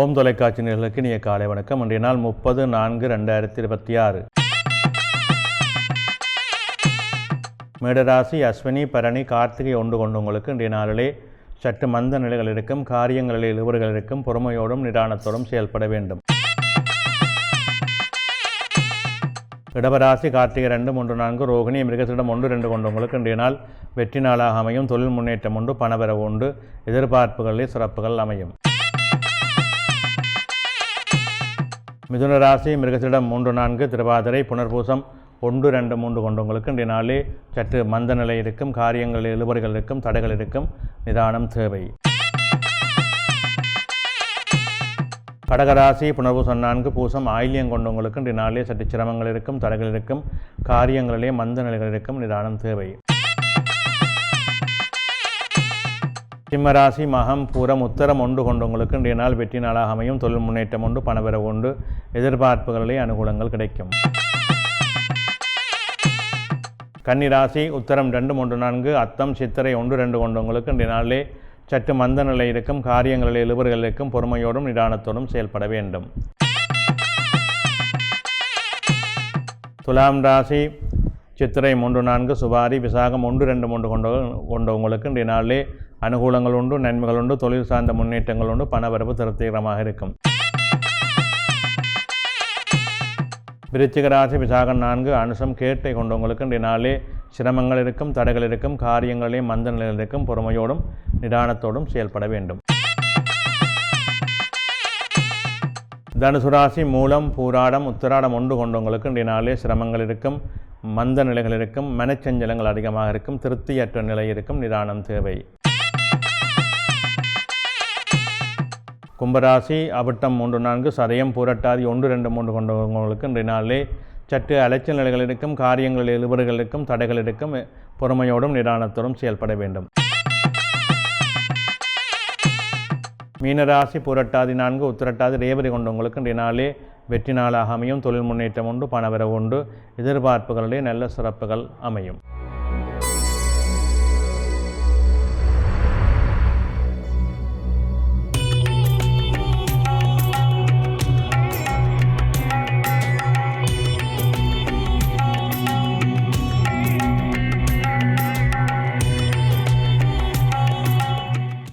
ஓம் தொலைக்காட்சி நேயர்களுக்கு இனிய காலை வணக்கம். இன்றைய நாள் 30/4/2026. மேடராசி அஸ்வினி பரணி கார்த்திகை ஒன்று கொண்டவங்களுக்கு இன்றைய நாளிலே சற்று மந்த நிலைகள் இருக்கும். காரியங்களில் இழுவர்கள் இருக்கும். பொறுமையோடும் நிதானத்தோடும் செயல்பட வேண்டும். இடபராசி கார்த்திகை 2, 3, 4 ரோகிணி மிருகசிடம் 1, 2 கொண்டவங்களுக்கு இன்றைய நாள் வெற்றி நாளாக அமையும். தொழில் முன்னேற்றம் உண்டு. பணவரவு உண்டு. எதிர்பார்ப்புகளில் சிறப்புகள் அமையும். மிதுன ராசி மிருகசிடம் 3, 4 திருவாதிரை புனர்பூசம் 1, 2, 3 கொண்டவங்களுக்கு இன்றைய நாளே சற்று மந்த நிலை இருக்கும். காரியங்களில் இழுபறிகள் இருக்கும். தடைகள் இருக்கும். நிதானம் தேவை. கடகராசி புனர்பூசம் 4 பூசம் ஆயில்யம் கொண்டவங்களுக்கு இன்றைய நாளே சற்று சிரமங்கள் இருக்கும். தடைகள் இருக்கும். காரியங்களிலே மந்த நிலைகள் இருக்கும். நிதானம் தேவை. சிம்மராசி மகம் பூரம் உத்தரம் 1 கொண்டவங்களுக்கு இன்றைய நாள் வெற்றி நாளாக அமையும். தொழில் முன்னேற்றம் உண்டு. பணவரவு உண்டு. எதிர்பார்ப்புகளிலே அனுகூலங்கள் கிடைக்கும். கன்னிராசி உத்தரம் 2, 3, 4 அத்தம் சித்திரை 1, 2 கொண்டவங்களுக்கு இன்றைய நாளிலே சற்று மந்த நிலை இருக்கும். காரியங்களில் இழுபறிகள் இருக்கும். பொறுமையோடும் நிதானத்தோடும் செயல்பட வேண்டும். துலாம் ராசி சித்திரை 3, 4 சுபாரி விசாகம் 1, 2, 3 கொண்டவங்களுக்கு இன்றைய நாளிலே அனுகூலங்கள் உண்டு. நன்மைகள் உண்டு. தொழில் சார்ந்த முன்னேற்றங்கள் உண்டு. பணவரவு திருப்திகரமாக இருக்கும். விருச்சிக ராசி விசாகம் 4 அனுசம் கேட்டை கொண்டவங்களுக்கு இன்றைய நாளிலே சிரமங்கள் இருக்கும். தடைகள் இருக்கும். காரியங்களிலே மந்த நிலையில் இருக்கும். பொறுமையோடும் நிதானத்தோடும் செயல்பட வேண்டும். தனுசு ராசி மூலம் பூராடம் உத்திராடம் 1 கொண்டவங்களுக்கு இன்றைய நாளிலே சிரமங்கள் இருக்கும். மந்த நிலைகள் இருக்கும். மனச்சஞ்சலங்கள் அதிகமாக இருக்கும். திருப்தியற்ற நிலை இருக்கும். நிதானம் தேவை. கும்பராசி அவிட்டம் 3, 4 சதயம் பூரட்டாதி 1, 2, 3 கொண்டவங்களுக்கு இன்றைய நாளிலே சற்று அலைச்சல் நிலைகள் இருக்கும். காரியங்களில் இழுபறிகள் இருக்கும். தடைகள் இருக்கும். பொறுமையோடும் நிதானத்தோடும் செயல்பட வேண்டும். மீனராசி பூரட்டாதி 4 உத்திரட்டாதி ரேவதி கொண்டவங்களுக்கு இன்றைய நாளிலே வெற்றி நாளாக அமையும். தொழில் முன்னேற்றம் உண்டு. பணவரவு உண்டு. எதிர்பார்ப்புகளிலே நல்ல சிறப்புகள் அமையும்.